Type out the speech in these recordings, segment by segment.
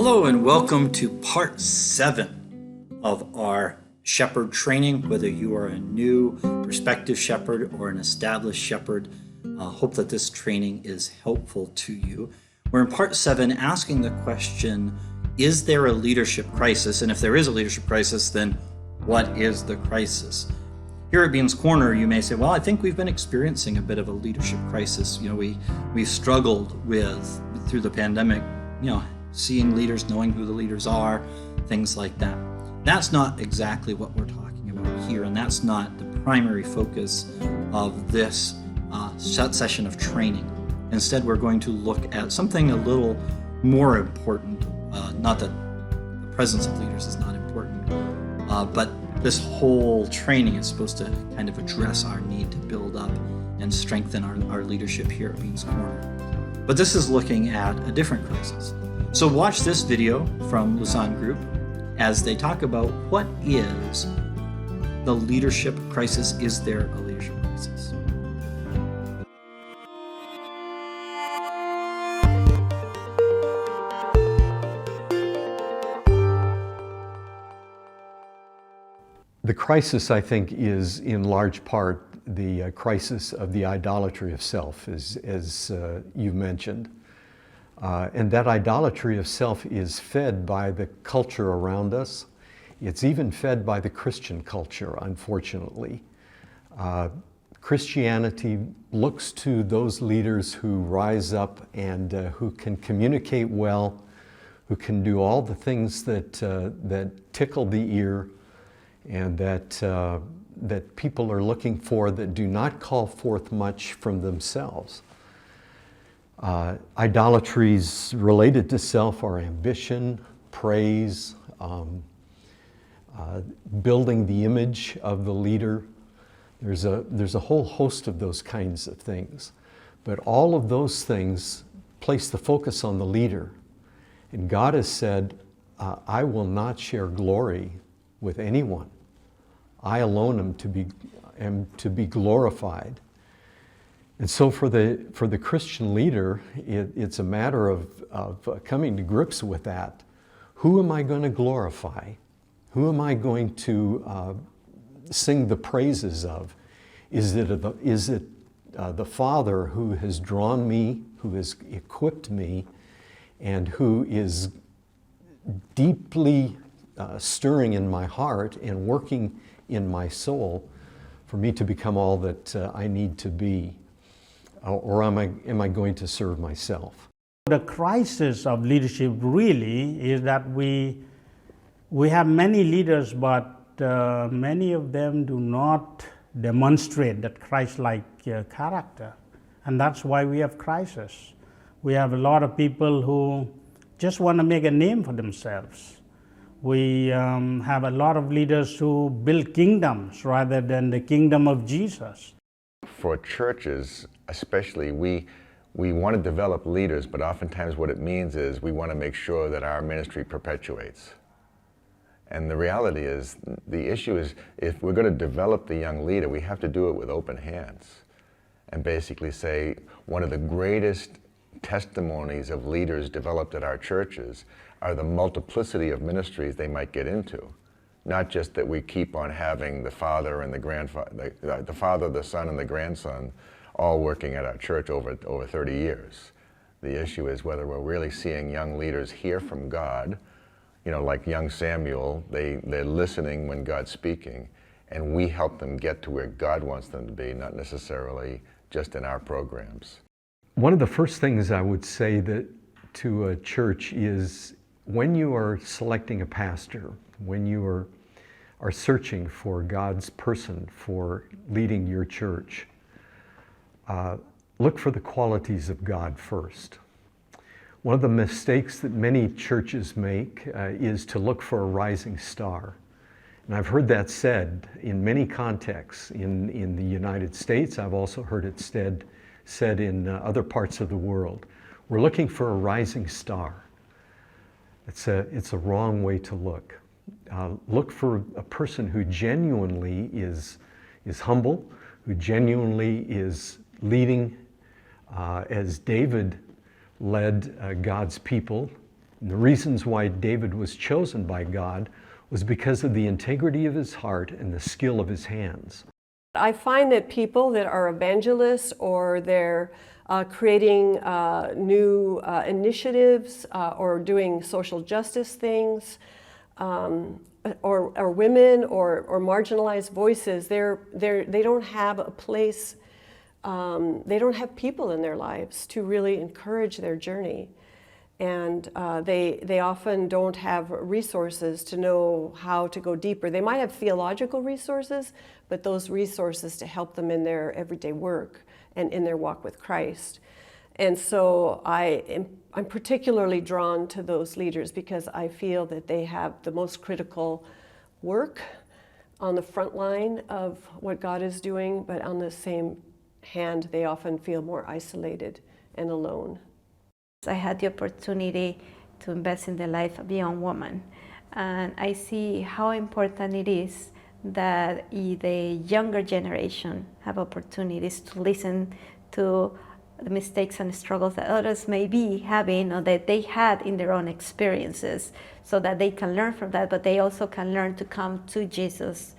Hello and welcome to part 7 of our shepherd training. Whether you are a new prospective shepherd or an established shepherd, hope that this training is helpful to you. We're in part 7 asking the question, is there a leadership crisis? And if there is a leadership crisis, then what is the crisis? Here at Bean's Corner, you may say, well, I think we've been experiencing a bit of a leadership crisis. We've struggled with, through the pandemic, seeing leaders, knowing who the leaders are, things like that. That's not exactly what we're talking about here, and that's not the primary focus of this session of training. Instead, we're going to look at something a little more important. Not that the presence of leaders is not important, but this whole training is supposed to kind of address our need to build up and strengthen our leadership here at Bean's Corner. But this is looking at a different crisis. So watch this video from Lausanne Group as they talk about what is the leadership crisis. Is there a leadership crisis? The crisis, I think, is in large part the crisis of the idolatry of self, as you mentioned. And that idolatry of self is fed by the culture around us. It's even fed by the Christian culture, unfortunately. Christianity looks to those leaders who rise up and who can communicate well, who can do all the things that tickle the ear and that people are looking for, that do not call forth much from themselves. Idolatries related to self are ambition, praise, building the image of the leader. There's a whole host of those kinds of things. But all of those things place the focus on the leader. And God has said, I will not share glory with anyone. I alone am to be glorified. And so for the Christian leader, it's a matter of coming to grips with that. Who am I going to glorify? Who am I going to sing the praises of? Is it the Father who has drawn me, who has equipped me, and who is deeply stirring in my heart and working in my soul for me to become all that I need to be? Or am I going to serve myself? The crisis of leadership really is that we have many leaders, but many of them do not demonstrate that Christ-like character. And that's why we have crisis. We have a lot of people who just want to make a name for themselves. We have a lot of leaders who build kingdoms rather than the kingdom of Jesus. For churches, especially, we want to develop leaders, but oftentimes what it means is we want to make sure that our ministry perpetuates. And the reality is, the issue is, if we're going to develop the young leader, we have to do it with open hands and basically say, one of the greatest testimonies of leaders developed at our churches are the multiplicity of ministries they might get into. Not just that we keep on having the father and the grandfather, the father, the son, and the grandson all working at our church over 30 years. The issue is whether we're really seeing young leaders hear from God, like young Samuel, they're listening when God's speaking, and we help them get to where God wants them to be, not necessarily just in our programs. One of the first things I would say to a church is, when you are selecting a pastor, when you are searching for God's person for leading your church, look for the qualities of God first. One of the mistakes that many churches make is to look for a rising star. And I've heard that said in many contexts in the United States. I've also heard it said in other parts of the world. We're looking for a rising star. It's a wrong way to look. Look for a person who genuinely is humble, who genuinely is leading as David led God's people And the reasons why David was chosen by God was because of the integrity of his heart and the skill of his hands. I find that people that are evangelists or they're creating new initiatives or doing social justice things, or women or marginalized voices, they don't have a place, they don't have people in their lives to really encourage their journey. And they often don't have resources to know how to go deeper. They might have theological resources, but those resources to help them in their everyday work and in their walk with Christ. And so I'm particularly drawn to those leaders because I feel that they have the most critical work on the front line of what God is doing, but on the same hand, they often feel more isolated and alone. I had the opportunity to invest in the life of a young woman, and I see how important it is that the younger generation have opportunities to listen to the mistakes and struggles that others may be having or that they had in their own experiences, so that they can learn from that, but they also can learn to come to Jesus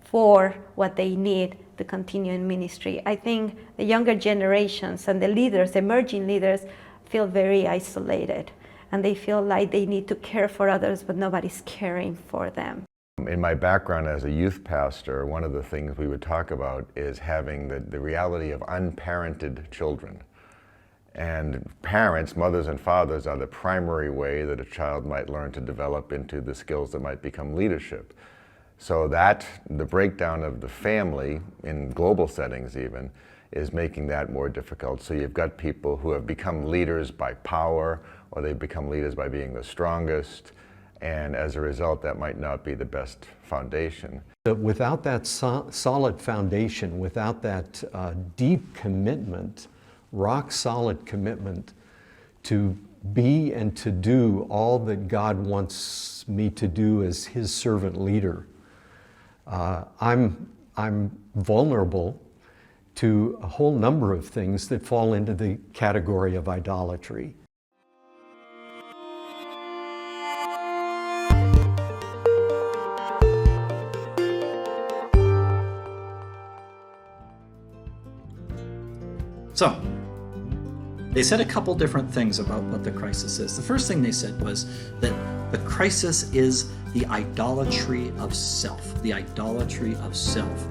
for what they need to continue in ministry. I think the younger generations and the leaders, emerging leaders, feel very isolated, and they feel like they need to care for others, but nobody's caring for them. In my background as a youth pastor, one of the things we would talk about is having the reality of unparented children. And parents, mothers and fathers, are the primary way that a child might learn to develop into the skills that might become leadership. So that, the breakdown of the family, in global settings even, is making that more difficult. So you've got people who have become leaders by power, or they've become leaders by being the strongest, and as a result, that might not be the best foundation. Without that solid foundation, without that deep commitment, rock solid commitment to be and to do all that God wants me to do as His servant leader, I'm vulnerable to a whole number of things that fall into the category of idolatry. So, they said a couple different things about what the crisis is. The first thing they said was that the crisis is the idolatry of self, the idolatry of self.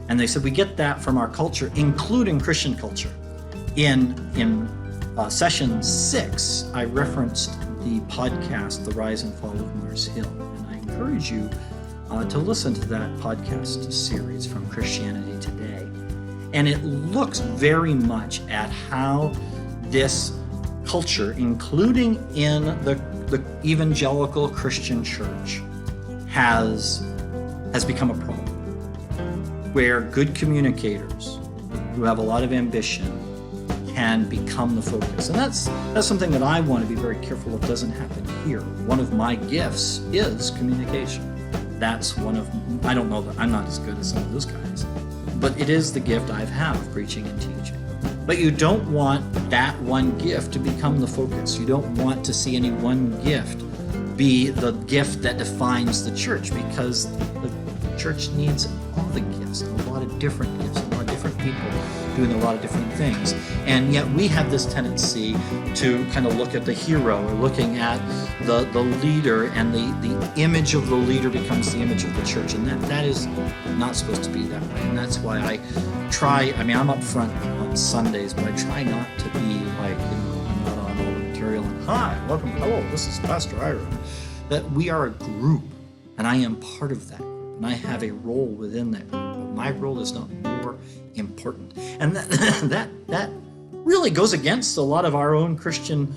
And they said we get that from our culture, including Christian culture. In session 6, I referenced the podcast, The Rise and Fall of Mars Hill. And I encourage you to listen to that podcast series from Christianity Today. And it looks very much at how this culture, including in the evangelical Christian church, has become a problem, where good communicators who have a lot of ambition can become the focus. And that's something that I want to be very careful of doesn't happen here. One of my gifts is communication. That's one of, I don't know that I'm not as good as some of those guys, but it is the gift I have of preaching and teaching. But you don't want that one gift to become the focus. You don't want to see any one gift be the gift that defines the church, because the church needs all the gifts, a lot of different gifts, a lot of different people doing a lot of different things. And yet we have this tendency to kind of look at the hero, or looking at the leader, and the image of the leader becomes the image of the church. And that is not supposed to be that way. And that's why I'm up front on Sundays, but I try not to be like, I'm not on all the material and hi, welcome, hello, this is Pastor Ira. That we are a group, and I am part of that group, and I have a role within that group, but my role is not more important. And that really goes against a lot of our own Christian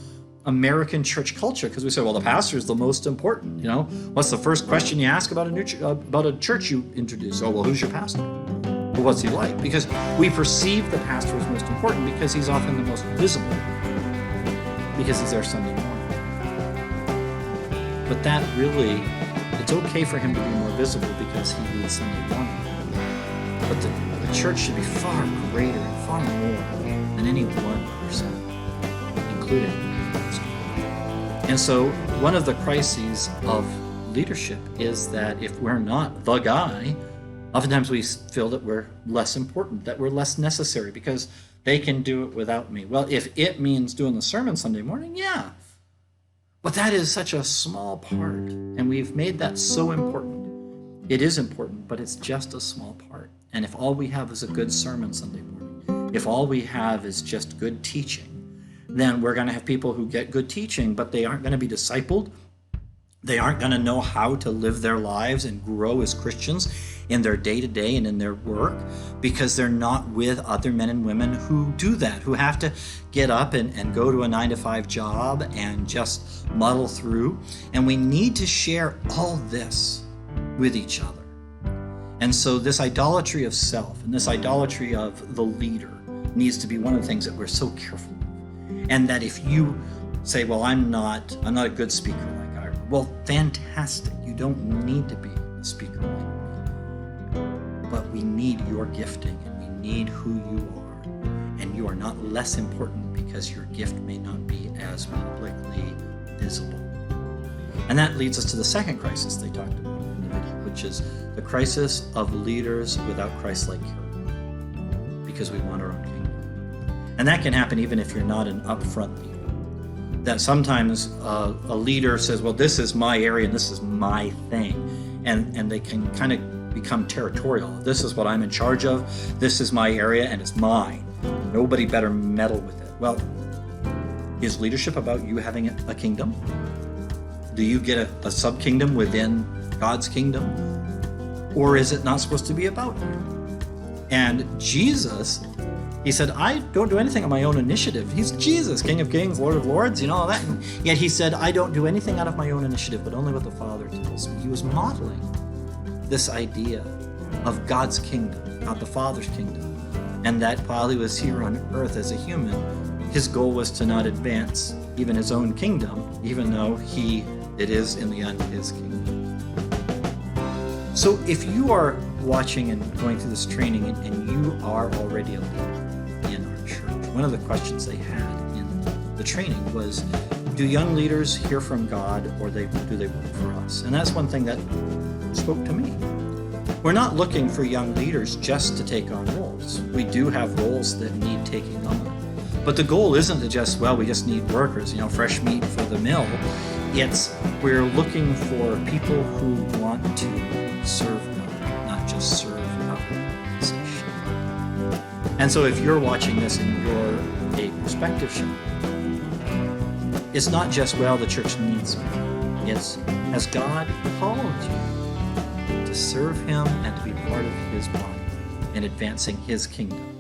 American church culture, because we say, well, the pastor is the most important. What's the first question you ask about a church you introduce? Oh, well, who's your pastor? Well, what's he like? Because we perceive the pastor as most important because he's often the most visible, because he's there Sunday morning. But that really, it's okay for him to be more visible because he leads Sunday morning. But the church should be far greater and far more than any one person, including the pastor. And so one of the crises of leadership is that if we're not the guy, oftentimes we feel that we're less important, that we're less necessary because they can do it without me. Well, if it means doing the sermon Sunday morning, yeah. But that is such a small part, and we've made that so important. It is important, but it's just a small part. And if all we have is a good sermon Sunday morning, if all we have is just good teaching, then we're going to have people who get good teaching, but they aren't going to be discipled. They aren't going to know how to live their lives and grow as Christians in their day-to-day and in their work, because they're not with other men and women who do that, who have to get up and go to a 9-to-5 job and just muddle through. And we need to share all this with each other. And so this idolatry of self and this idolatry of the leader needs to be one of the things that we're so careful of. And that if you say, well, I'm not a good speaker like Ira, well, fantastic. You don't need to be a speaker like me. But we need your gifting, and we need who you are. And you are not less important because your gift may not be as publicly visible. And that leads us to the second crisis they talked about in the video, which is the crisis of leaders without Christ-like character, because we want our own kingdom. And that can happen even if you're not an upfront leader. That sometimes a leader says, well, this is my area and this is my thing. And they can kind of become territorial. This is what I'm in charge of. This is my area and it's mine. Nobody better meddle with it. Well, is leadership about you having a kingdom? Do you get a sub-kingdom within God's kingdom? Or is it not supposed to be about you? And Jesus, he said, I don't do anything on my own initiative. He's Jesus, King of Kings, Lord of Lords, all that. And yet he said, I don't do anything out of my own initiative, but only what the Father tells me. He was modeling this idea of God's kingdom, not the Father's kingdom. And that while he was here on earth as a human, his goal was to not advance even his own kingdom, even though it is in the end his kingdom. So if you are watching and going through this training and you are already a leader in our church, one of the questions they had in the training was, do young leaders hear from God, or do they work for us? And that's one thing that spoke to me. We're not looking for young leaders just to take on roles. We do have roles that need taking on. But the goal isn't to just, we just need workers, fresh meat for the mill. It's we're looking for people who want to serve God, not just serve our organization. And so if you're watching this and you're a prospective shepherd, it's not just, the church needs me. It's, has God called you to serve him and to be part of his body and advancing his kingdom?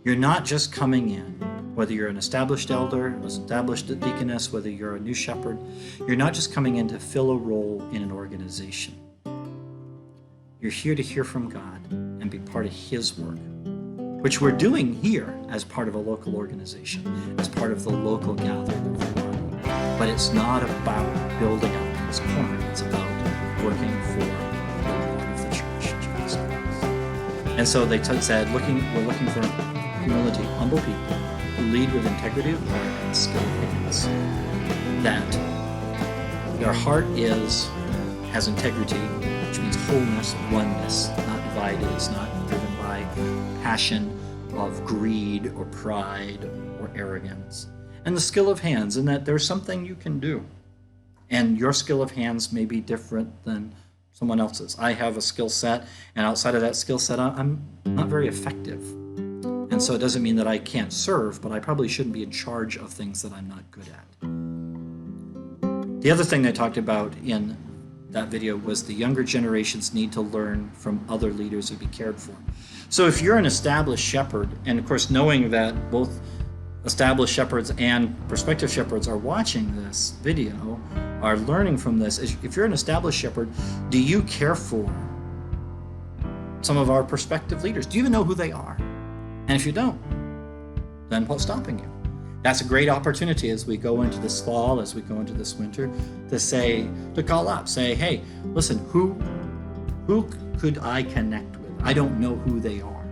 You're not just coming in, whether you're an established elder, an established deaconess, whether you're a new shepherd, you're not just coming in to fill a role in an organization. You're here to hear from God and be part of his work, which we're doing here as part of a local organization, as part of the local gathering of the body. But it's not about building up this corner. It's about working for the Lord of the church, Jesus Christ. And so they said, we're looking for humility, humble people who lead with integrity of heart and skill of hands. That their heart has integrity, which means wholeness, oneness, not divided. It's not driven by passion of greed or pride or arrogance. And the skill of hands, in that there's something you can do. And your skill of hands may be different than someone else's. I have a skill set, and outside of that skill set, I'm not very effective. And so it doesn't mean that I can't serve, but I probably shouldn't be in charge of things that I'm not good at. The other thing they talked about in that video was the younger generations need to learn from other leaders and be cared for. So if you're an established shepherd, and of course knowing that both established shepherds and prospective shepherds are watching this video, are learning from this, if you're an established shepherd, do you care for some of our prospective leaders? Do you even know who they are? And if you don't, then what's stopping you? That's a great opportunity as we go into this fall, as we go into this winter, to call up, say, hey, listen, who could I connect with? I don't know who they are.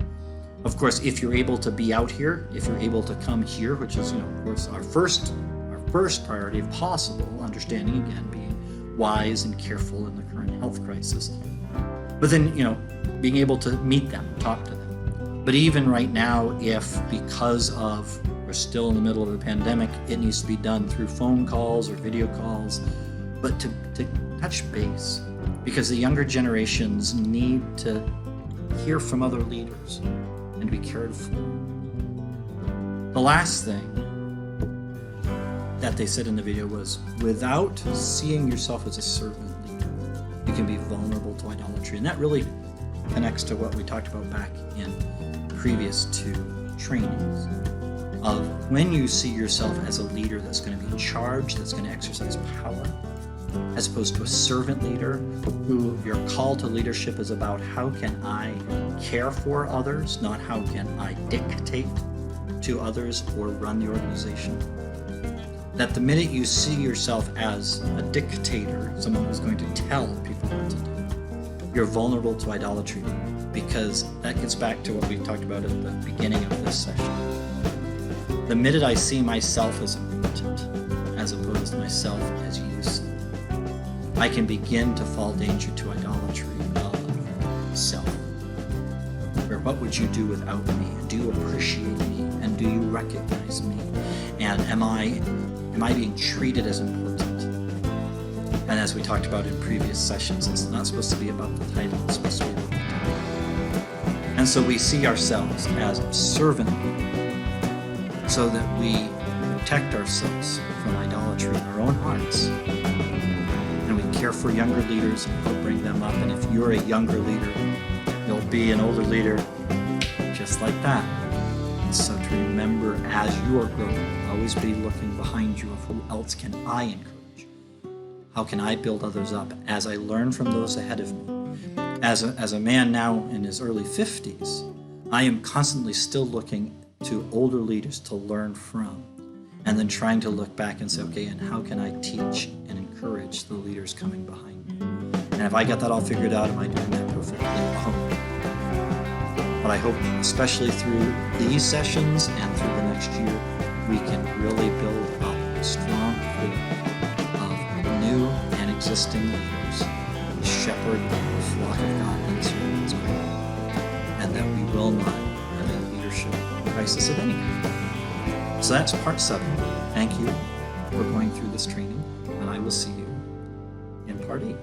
Of course, if you're able to be out here, if you're able to come here, which is, of course, our first first priority if possible, understanding again, being wise and careful in the current health crisis. But then, being able to meet them, talk to them. But even right now, if because of we're still in the middle of a pandemic, it needs to be done through phone calls or video calls, but to touch base, because the younger generations need to hear from other leaders and to be cared for. The last thing that they said in the video was, without seeing yourself as a servant leader, you can be vulnerable to idolatry. And that really connects to what we talked about back in previous two trainings, of when you see yourself as a leader that's going to be in charge, that's going to exercise power, as opposed to a servant leader who your call to leadership is about how can I care for others, not how can I dictate to others or run the organization. That the minute you see yourself as a dictator, someone who's going to tell people what to do, you're vulnerable to idolatry, because that gets back to what we talked about at the beginning of this session. The minute I see myself as important, as opposed to myself as useful, I can begin to fall danger to idolatry of self. Where what would you do without me? Do you appreciate me? And do you recognize me? And am I being treated as important? And as we talked about in previous sessions, it's not supposed to be about the title, it's supposed to be about the title. And so we see ourselves as servant so that we protect ourselves from idolatry in our own hearts. And we care for younger leaders and help bring them up. And if you're a younger leader, you'll be an older leader just like that. And so to remember, as you are growing, always be looking behind you of who else can I encourage? How can I build others up as I learn from those ahead of me? As a man now in his early 50s, I am constantly still looking to older leaders to learn from, and then trying to look back and say, okay, and how can I teach and encourage the leaders coming behind me? And if I got that all figured out, am I doing that perfectly? But I hope, especially through these sessions and through the next year, we can really build up a strong core of new and existing leaders who shepherd the flock of God in this world's way, and that we will not have a leadership crisis of any kind. So that's part 7. Thank you for going through this training, and I will see you in part 8.